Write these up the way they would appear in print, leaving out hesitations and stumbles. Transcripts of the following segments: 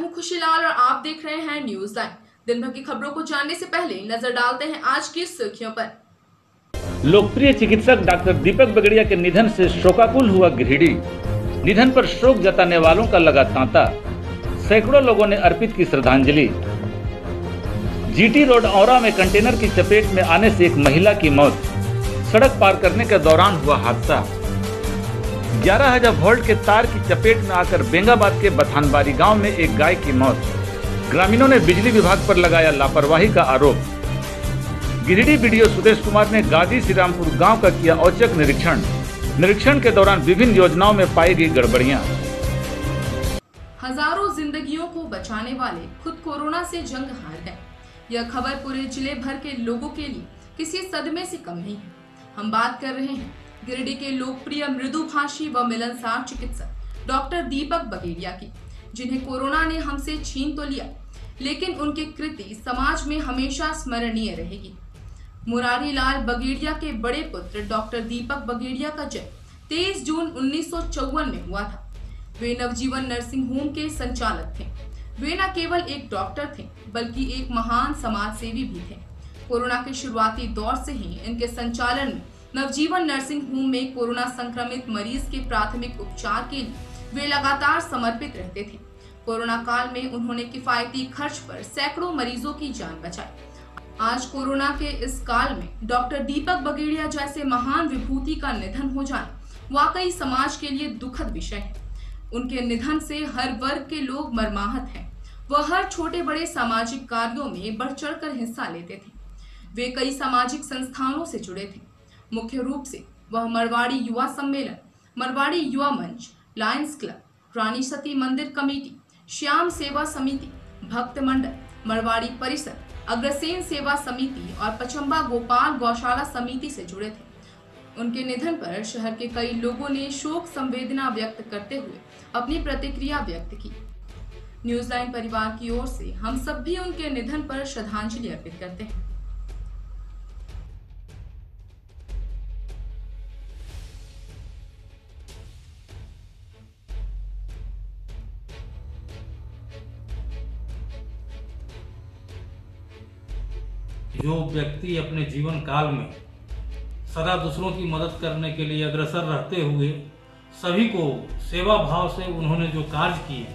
हूं खुशीलाल और आप देख रहे हैं न्यूज लाइन। दिन भर की खबरों को जानने से पहले नजर डालते हैं आज की सुर्खियों पर। लोकप्रिय चिकित्सक डॉक्टर दीपक बगड़िया के निधन से शोकाकुल हुआ गिरिडीह। निधन पर शोक जताने वालों का लगा तांता। सैकड़ों लोगों ने अर्पित की श्रद्धांजलि। जीटी रोड औरा में कंटेनर की चपेट में आने से एक महिला की मौत। सड़क पार करने के दौरान हुआ हादसा। 11,000 वोल्ट के तार की चपेट में आकर बेंगाबाद के बथानबारी गांव में एक गाय की मौत। ग्रामीणों ने बिजली विभाग पर लगाया लापरवाही का आरोप। गिरिडीह बीडीओ सुदेश कुमार ने गाजी श्रीरामपुर गांव का किया औचक निरीक्षण के दौरान विभिन्न योजनाओं में पाई गई गड़बड़ियां। हजारों जिंदगियों को बचाने वाले खुद कोरोना से जंग हार गए। यह खबर पूरे जिले भर के लोगों के लिए किसी सदमे से कम नहीं है। हम बात कर रहे हैं गिरिडीह के लोकप्रिय मृदुभाषी व मिलनसार चिकित्सक डॉक्टर दीपक बगड़िया की, जिन्हें कोरोना ने हमसे छीन तो लिया, लेकिन उनकी कृति समाज में हमेशा स्मरणीय रहेगी। मुरारी लाल बगड़िया के बड़े पुत्र डॉक्टर दीपक बगड़िया का जन्म 23 जून 1954 में हुआ था। वे नवजीवन नर्सिंग होम के संचालक थे। वे न केवल एक डॉक्टर थे बल्कि एक महान समाज सेवी भी थे। कोरोना के शुरुआती दौर से ही इनके संचालन में नवजीवन नर्सिंग होम में कोरोना संक्रमित मरीज के प्राथमिक उपचार के लिए वे लगातार समर्पित रहते थे। कोरोना काल में उन्होंने किफायती खर्च पर सैकड़ों मरीजों की जान बचाई। आज कोरोना के इस काल में डॉक्टर दीपक बगड़िया जैसे महान विभूति का निधन हो जाना वाकई समाज के लिए दुखद विषय है। उनके निधन से हर वर्ग के लोग मर्माहत हैं। वह हर छोटे बड़े सामाजिक कार्यों में बढ़ चढ़कर हिस्सा लेते थे। वे कई सामाजिक संस्थानों से जुड़े थे। मुख्य रूप से वह मरवाड़ी युवा सम्मेलन, मरवाड़ी युवा मंच, लायंस क्लब, रानी सती मंदिर कमेटी, श्याम सेवा समिति, भक्त मंडल, मरवाड़ी परिषद, अग्रसेन सेवा समिति और पचम्बा गोपाल गौशाला समिति से जुड़े थे। उनके निधन पर शहर के कई लोगों ने शोक संवेदना व्यक्त करते हुए अपनी प्रतिक्रिया व्यक्त की। न्यूज लाइन परिवार की ओर से हम सब भी उनके निधन पर श्रद्धांजलि अर्पित करते हैं। जो व्यक्ति अपने जीवन काल में सदा दूसरों की मदद करने के लिए अग्रसर रहते हुए सभी को सेवा भाव से उन्होंने जो कार्य किए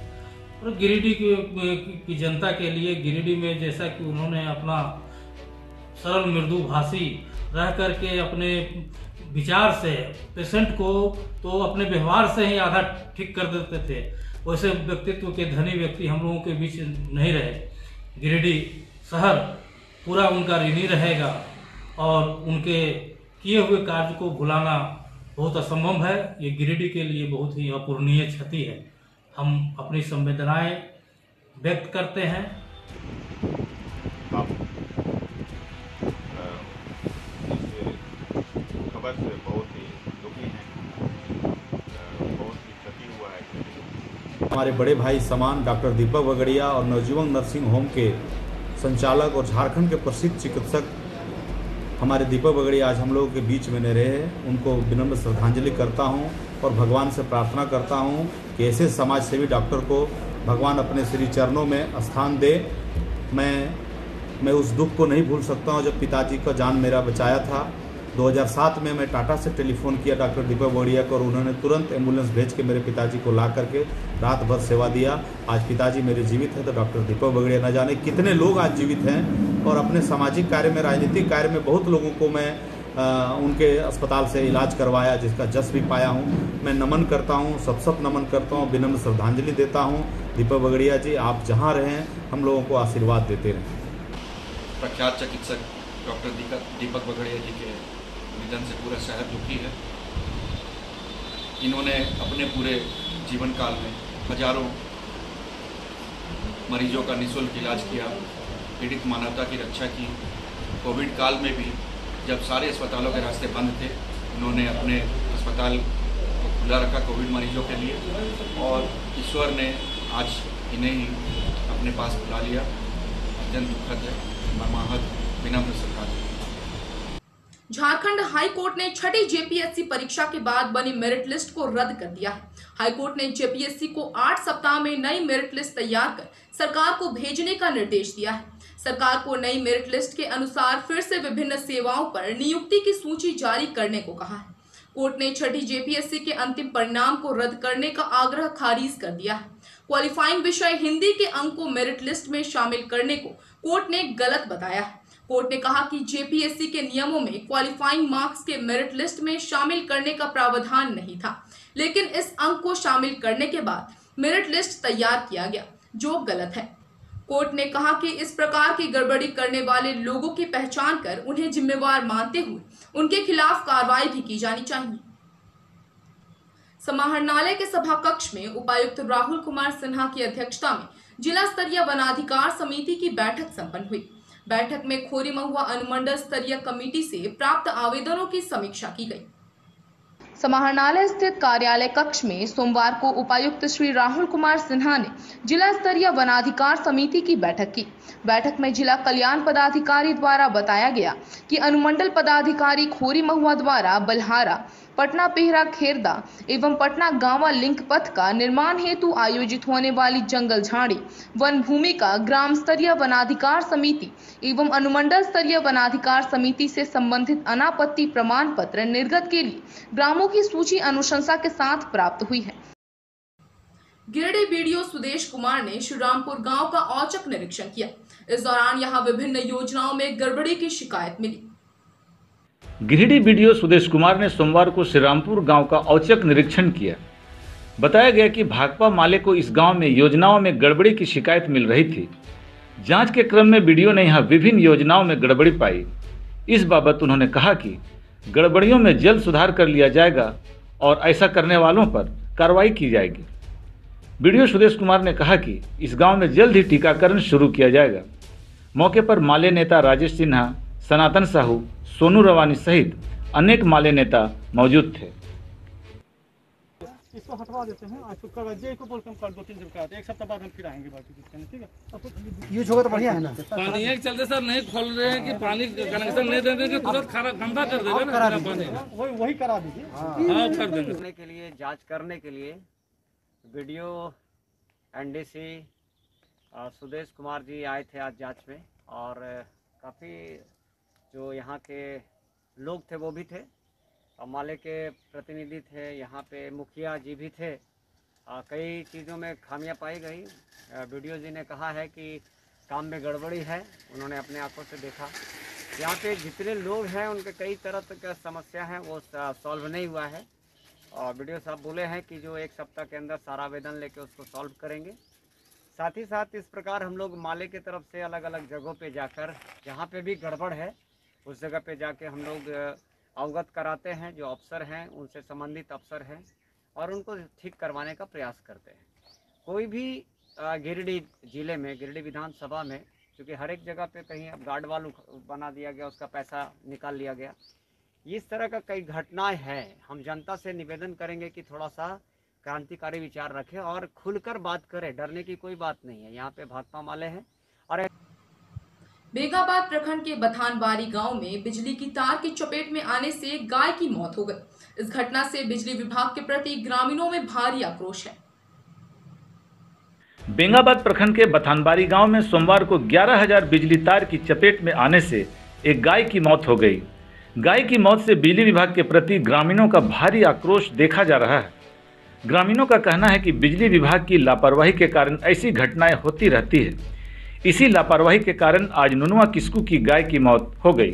और गिरिडीह की जनता के लिए, गिरिडीह में जैसा कि उन्होंने अपना सरल मृदुभाषी रह करके अपने विचार से पेशेंट को तो अपने व्यवहार से ही आधा ठीक कर देते थे, वैसे व्यक्तित्व के धनी व्यक्ति हम लोगों के बीच नहीं रहे। गिरिडीह शहर पूरा उनका ऋणी रहेगा और उनके किए हुए कार्य को भुलाना बहुत असंभव है। ये गिरिडीह के लिए बहुत ही अपूरणीय क्षति है। हम अपनी संवेदनाएं व्यक्त करते हैं। आप इस खबर से बहुत ही दुखी हैं, बहुत ही क्षति हुआ है। हमारे बड़े भाई समान डॉक्टर दीपक बगड़िया और नवजीवन नर्सिंग होम के संचालक और झारखंड के प्रसिद्ध चिकित्सक हमारे दीपक बगड़िया आज हम लोगों के बीच में नहीं रहे। उनको विनम्र श्रद्धांजलि करता हूं और भगवान से प्रार्थना करता हूं कि ऐसे समाज सेवी डॉक्टर को भगवान अपने श्री चरणों में स्थान दे। मैं उस दुख को नहीं भूल सकता हूं जब पिताजी का जान मेरा बचाया था। 2007 में मैं टाटा से टेलीफोन किया डॉक्टर दीपक बगड़िया को और उन्होंने तुरंत एम्बुलेंस भेज के मेरे पिताजी को ला करके रात भर सेवा दिया। आज पिताजी मेरे जीवित हैं तो डॉक्टर दीपक बगड़िया न जाने कितने लोग आज जीवित हैं और अपने सामाजिक कार्य में, राजनीतिक कार्य में बहुत लोगों को मैं उनके अस्पताल से इलाज करवाया, जिसका जस भी पाया हूँ। मैं नमन करता हूँ, सब नमन करता हूँ, विनम्र श्रद्धांजलि देता हूँ। दीपक बगड़िया जी, आप जहाँ रहें हम लोगों को आशीर्वाद देते रहें। प्रख्यात चिकित्सक डॉक्टर दीपक बगड़िया जी के निधन से पूरा शहर दुखी है। इन्होंने अपने पूरे जीवन काल में हजारों मरीजों का निःशुल्क इलाज किया, पीड़ित मानवता की रक्षा की। कोविड काल में भी जब सारे अस्पतालों के रास्ते बंद थे, इन्होंने अपने अस्पताल को खुला रखा कोविड मरीजों के लिए और ईश्वर ने आज इन्हें ही अपने पास बुला लिया। अत्यंत दुखद है, मर्माहत, विनम्र श्रद्धांजलि। झारखंड हाई कोर्ट ने छठी जेपीएससी परीक्षा के बाद बनी मेरिट लिस्ट को रद्द कर दिया है। हाईकोर्ट ने जेपीएससी को 8 सप्ताह में नई मेरिट लिस्ट तैयार कर सरकार को भेजने का निर्देश दिया है। सरकार को नई मेरिट लिस्ट के अनुसार फिर से विभिन्न सेवाओं पर नियुक्ति की सूची जारी करने को कहा है। कोर्ट ने छठी जेपीएससी के अंतिम परिणाम को रद्द करने का आग्रह खारिज कर दिया है। क्वालिफाइंग विषय हिंदी के अंक को मेरिट लिस्ट में शामिल करने को कोर्ट ने गलत बताया है। कोर्ट ने कहा कि जेपीएससी के नियमों में क्वालिफाइंग मार्क्स के मेरिट लिस्ट में शामिल करने का प्रावधान नहीं था, लेकिन इस अंक को शामिल करने के बाद मेरिट लिस्ट तैयार किया गया, जो गलत है। कोर्ट ने कहा कि इस प्रकार की गड़बड़ी करने वाले लोगों की पहचान कर उन्हें जिम्मेवार मानते हुए उनके खिलाफ कार्रवाई भी की जानी चाहिए। समाहरणालय के सभा कक्ष में उपायुक्त राहुल कुमार सिन्हा की अध्यक्षता में जिला स्तरीय वनाधिकार समिति की बैठक संपन्न हुई। बैठक में खोरी महुआ अनुमंडल स्तरीय कमेटी से प्राप्त आवेदनों की समीक्षा की गई। समाहरणालय स्थित कार्यालय कक्ष में सोमवार को उपायुक्त श्री राहुल कुमार सिन्हा ने जिला स्तरीय वनाधिकार समिति की बैठक की। बैठक में जिला कल्याण पदाधिकारी द्वारा बताया गया कि अनुमंडल पदाधिकारी खोरी महुआ द्वारा बल्हारा, पटना पेहरा खेरदा एवं पटना गांवा लिंक पथ का निर्माण हेतु आयोजित होने वाली जंगल झाड़ी वन भूमि का ग्राम स्तरीय वनाधिकार समिति एवं अनुमंडल स्तरीय वनाधिकार समिति से संबंधित अनापत्ति प्रमाण पत्र निर्गत के लिए ग्रामों की सूची अनुशंसा के साथ प्राप्त हुई है। गिरिडीह बीडीओ सुदेश कुमार ने श्रीरामपुर गांव का औचक निरीक्षण किया। इस दौरान यहां विभिन्न योजनाओं में गड़बड़ी की शिकायत मिली। गिरिडीह बीडीओ सुदेश कुमार ने सोमवार को श्रीरामपुर गांव का औचक निरीक्षण किया। बताया गया कि भाकपा माले को इस गांव में योजनाओं में गड़बड़ी की शिकायत मिल रही थी। जांच के क्रम में बीडीओ ने यहां विभिन्न योजनाओं में गड़बड़ी पाई। इस बाबत उन्होंने कहा कि गड़बड़ियों में जल्द सुधार कर लिया जाएगा और ऐसा करने वालों पर कार्रवाई की जाएगी। बीडीओ सुदेश कुमार ने कहा कि इस गांव में जल्द ही टीकाकरण शुरू किया जाएगा। मौके पर माले नेता राजेश सिन्हा, सनातन साहू, सोनू रवानी सहित अनेक माले नेता मौजूद थे। इसको हटवा देते हैं, आज तो जे को बोलते हैं कल 2-3 दिन का, एक सप्ताह बाद हम फिर आएंगे बाकी कुछ, ठीक है। यूज होगा तो बढ़िया है ना। पानी के चलते सर नहीं खोल रहे हैं कि पानी कनेक्शन नहीं दे देंगे, तुरंत खाना गंदा कर देगा ना पानी। वही करा दीजिए। हाँ कर देंगे। के लिए जांच करने के लिए वीडियो एनडीसी सुदेश कुमार जी आए थे आज जांच में, और काफ़ी जो यहाँ के लोग थे वो भी थे, और माले के प्रतिनिधि थे, यहाँ पे मुखिया जी भी थे। कई चीज़ों में खामियां पाई गई। वीडियो जी ने कहा है कि काम में गड़बड़ी है, उन्होंने अपने आंखों से देखा। यहाँ पे जितने लोग हैं उनके कई तरह का समस्या है वो सॉल्व नहीं हुआ है, और वीडियो साहब बोले हैं कि जो एक सप्ताह के अंदर सारा आवेदन लेके उसको सॉल्व करेंगे। साथ ही साथ इस प्रकार हम लोग माले की तरफ से अलग अलग जगहों पे जाकर जहाँ पे भी गड़बड़ है उस जगह पे जाके हम लोग अवगत कराते हैं, जो अफसर हैं उनसे संबंधित अफसर हैं, और उनको ठीक करवाने का प्रयास करते हैं। कोई भी गिरिडीह जिले में, गिरिडीह विधानसभा में, क्योंकि हर एक जगह पे कहीं अब गार्ड वाल बना दिया गया, उसका पैसा निकाल लिया गया, इस तरह का कई घटनाएं हैं। हम जनता से निवेदन करेंगे कि थोड़ा सा क्रांतिकारी विचार रखें और खुलकर बात करें, डरने की कोई बात नहीं है। यहाँ पे भाकपा माले हैं। और बेगाबाद प्रखंड के बथानबारी गांव में बिजली की तार की चपेट में आने से गाय की मौत हो गई। इस घटना से बिजली विभाग के प्रति ग्रामीणों में भारी आक्रोश है। बेंगाबाद प्रखंड के बथानबारी गांव में सोमवार को 11,000 बिजली तार की चपेट में आने से एक गाय की मौत हो गई। गाय की मौत से बिजली विभाग के प्रति ग्रामीणों का भारी आक्रोश देखा जा रहा है। ग्रामीणों का कहना है कि बिजली विभाग की लापरवाही के कारण ऐसी घटनाएं होती रहती है। इसी लापरवाही के कारण आज नुनुआ किस्कू की गाय की मौत हो गई।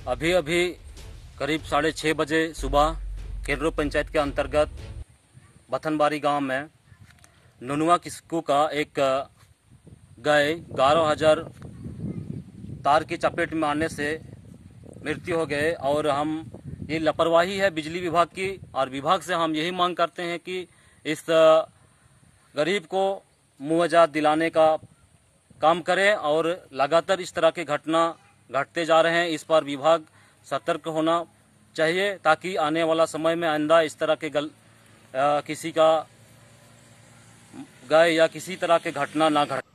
अभी करीब 6:30 बजे सुबह केरलो पंचायत के अंतर्गत बथनबारी गांव में नुनुआ किस्कू का एक गाय 11,000 तार की चपेट में आने से मृत्यु हो गए। और हम ये लापरवाही है बिजली विभाग की, और विभाग से हम यही मांग करते हैं कि इस गरीब को मुआवजा दिलाने का काम करें, और लगातार इस तरह के घटना घटते जा रहे हैं। इस पर विभाग सतर्क होना चाहिए ताकि आने वाला समय में आइंदा इस तरह के किसी का गाय या किसी तरह के घटना ना घटे।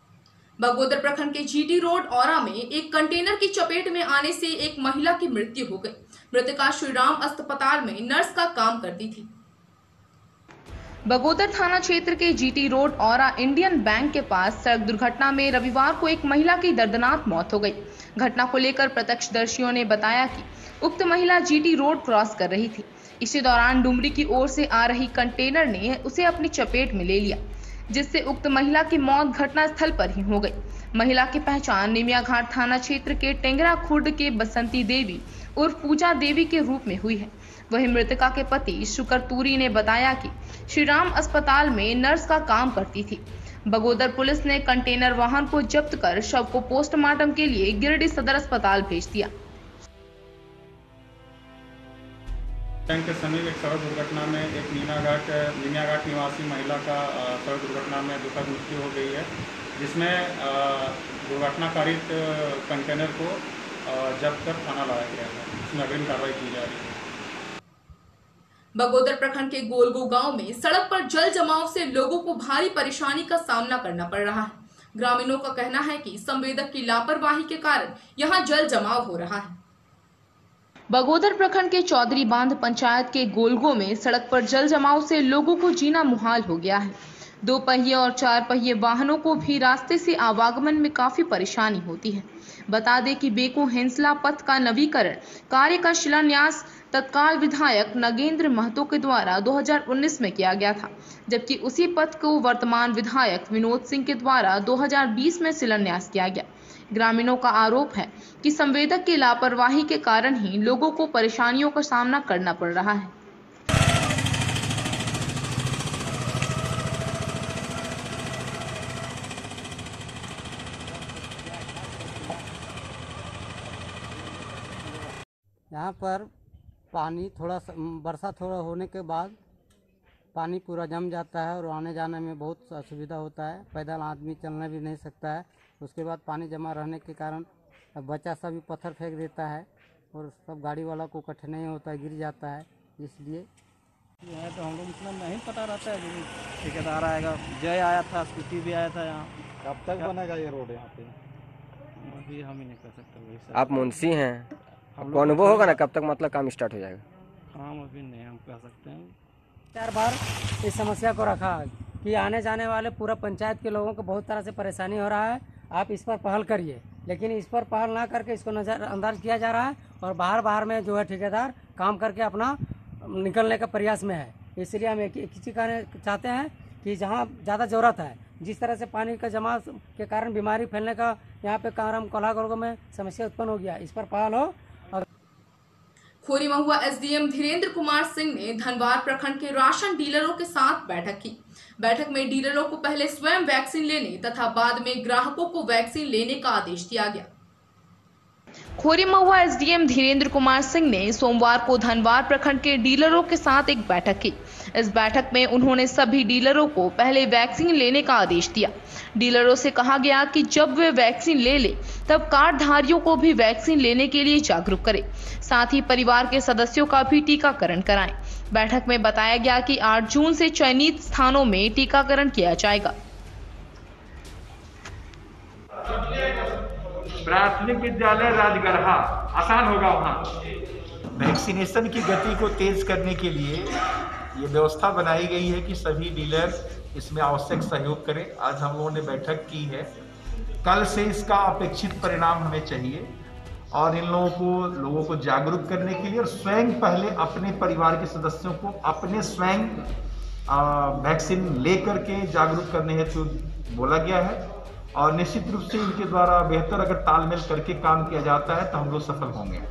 बगोदर प्रखंड के जीटी रोड औरा में एक कंटेनर की चपेट में आने से एक महिला की मृत्यु हो गई। मृतका श्रीराम अस्पताल में नर्स का काम करती थी। बगोदर थाना क्षेत्र के जीटी रोड और इंडियन बैंक के पास सड़क दुर्घटना में रविवार को एक महिला की दर्दनाक मौत हो गई। घटना को लेकर प्रत्यक्षदर्शियों ने बताया कि उक्त महिला जीटी रोड क्रॉस कर रही थी। इसी दौरान डुमरी की ओर से आ रही कंटेनर ने उसे अपनी चपेट में ले लिया, जिससे उक्त महिला की मौत घटनास्थल पर ही हो गई। महिला की पहचान निमिया घाट थाना क्षेत्र के टेंगरा खुर्द के बसंती देवी उर्फ पूजा देवी के रूप में हुई है। वहीं मृतका के पति शुक्र तूरी ने बताया कि श्रीराम अस्पताल में नर्स का काम करती थी। बगोदर पुलिस ने कंटेनर वाहन को जब्त कर शव को पोस्टमार्टम के लिए गिरिडीह सदर अस्पताल भेज दिया। के समीप एक सड़क दुर्घटना में एक निमिया घाट निवासी महिला का सड़क दुर्घटना में दुखद मृत्यु हो गई है, जिसमें दुर्घटनाकारित कंटेनर को जब्त कर थाना लाया गया है। इसमें अग्रिम कार्रवाई की जा रही है। बगोदर प्रखंड के गोलगो गांव में सड़क पर जल जमाव से लोगों को भारी परेशानी का सामना करना पड़ रहा है। ग्रामीणों का कहना है कि संवेदक की लापरवाही के कारण यहां जल जमाव हो रहा है। बगोदर प्रखंड के चौधरी बांध पंचायत के गोलगो में सड़क पर जल जमाव से लोगों को जीना मुहाल हो गया है। 2 पहिए और 4 पहिए वाहनों को भी रास्ते से आवागमन में काफी परेशानी होती है। बता दें कि बेको हेंसला पथ का नवीकरण कार्य का शिलान्यास तत्काल विधायक नगेंद्र महतो के द्वारा 2019 में किया गया था, जबकि उसी पथ को वर्तमान विधायक विनोद सिंह के द्वारा 2020 में शिलान्यास किया गया। ग्रामीणों का आरोप है कि संवेदक की लापरवाही के कारण ही लोगों को परेशानियों का सामना करना पड़ रहा है। यहाँ पर पानी वर्षा थोड़ा होने के बाद पानी पूरा जम जाता है और आने जाने में बहुत असुविधा होता है। पैदल आदमी चलने भी नहीं सकता है। उसके बाद पानी जमा रहने के कारण बच्चा सब भी पत्थर फेंक देता है और सब गाड़ी वाला को कठिनाई होता है, गिर जाता है। इसलिए यहाँ तो हम लोग इतना नहीं पता रहता है। ठेकेदार आएगा, जय आया था, स्कूटी भी आया था यहाँ। कब तक बनेगा ये रोड यहाँ पे? अभी हम ही नहीं कर सकते। आप मुंशी हैं, आपको अनुभव होगा ना कब तक मतलब काम स्टार्ट हो जाएगा? काम अभी नहीं हम कह सकते हैं। 4 बार इस समस्या को रखा कि आने जाने वाले पूरा पंचायत के लोगों को बहुत तरह से परेशानी हो रहा है। आप इस पर पहल करिए, लेकिन इस पर पहल ना करके इसको नज़रअंदाज किया जा रहा है और बाहर में जो है ठेकेदार काम करके अपना निकलने का प्रयास में है। इसलिए हम एक चीज़ कहना चाहते हैं कि जहाँ ज़्यादा ज़रूरत है, जिस तरह से पानी का जमाव के कारण बीमारी फैलने का यहाँ पे कारम कोलागों में समस्या उत्पन्न हो गया, इस पर पहल हो। खोरी महुआ एसडीएम धीरेन्द्र कुमार सिंह ने धनवार प्रखंड के राशन डीलरों के साथ बैठक की। बैठक में डीलरों को पहले स्वयं वैक्सीन लेने तथा बाद में ग्राहकों को वैक्सीन लेने का आदेश दिया गया। खोरी महुआ एसडीएम धीरेन्द्र कुमार सिंह ने सोमवार को धनवार प्रखंड के डीलरों के साथ एक बैठक की। इस बैठक में उन्होंने सभी डीलरों को पहले वैक्सीन लेने का आदेश दिया। डीलरों से कहा गया कि जब वे वैक्सीन ले ले तब कार्डधारियों को भी वैक्सीन लेने के लिए जागरूक करें, साथ ही परिवार के सदस्यों का भी टीकाकरण कराएं। बैठक में बताया गया कि 8 जून से चयनित स्थानों में टीकाकरण किया जाएगा। प्राथमिक विद्यालय राजगढ़ा आसान होगा वहाँ। वैक्सीनेशन की गति को तेज करने के लिए ये व्यवस्था बनाई गई है कि सभी डीलर इसमें आवश्यक सहयोग करें। आज हम लोगों ने बैठक की है, कल से इसका अपेक्षित परिणाम हमें चाहिए और इन लोगों को जागरूक करने के लिए और स्वयं पहले अपने परिवार के सदस्यों को अपने स्वयं वैक्सीन लेकर के जागरूक करने हेतु बोला गया है और निश्चित रूप से इनके द्वारा बेहतर अगर तालमेल करके काम किया जाता है तो हम लोग सफल होंगे।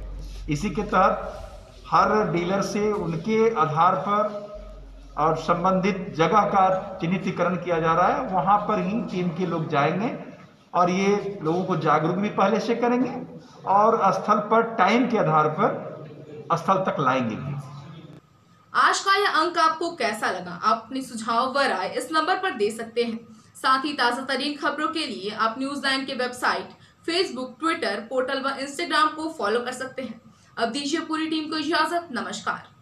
इसी के तहत हर डीलर से उनके आधार पर और संबंधित जगह का चिन्हितीकरण किया जा रहा है, वहां पर ही टीम के लोग जाएंगे और ये लोगों को जागरूक भी पहले से करेंगे और स्थल पर टाइम के आधार पर स्थल तक लाएंगे भी। आज का यह अंक आपको कैसा लगा? आप अपने सुझाव व राय इस नंबर पर दे सकते हैं। साथ ही ताजा तरीन खबरों के लिए आप न्यूज़9 के वेबसाइट, फेसबुक, ट्विटर, पोर्टल व इंस्टाग्राम को फॉलो कर सकते हैं। अब दीजिए पूरी टीम को इजाजत। नमस्कार।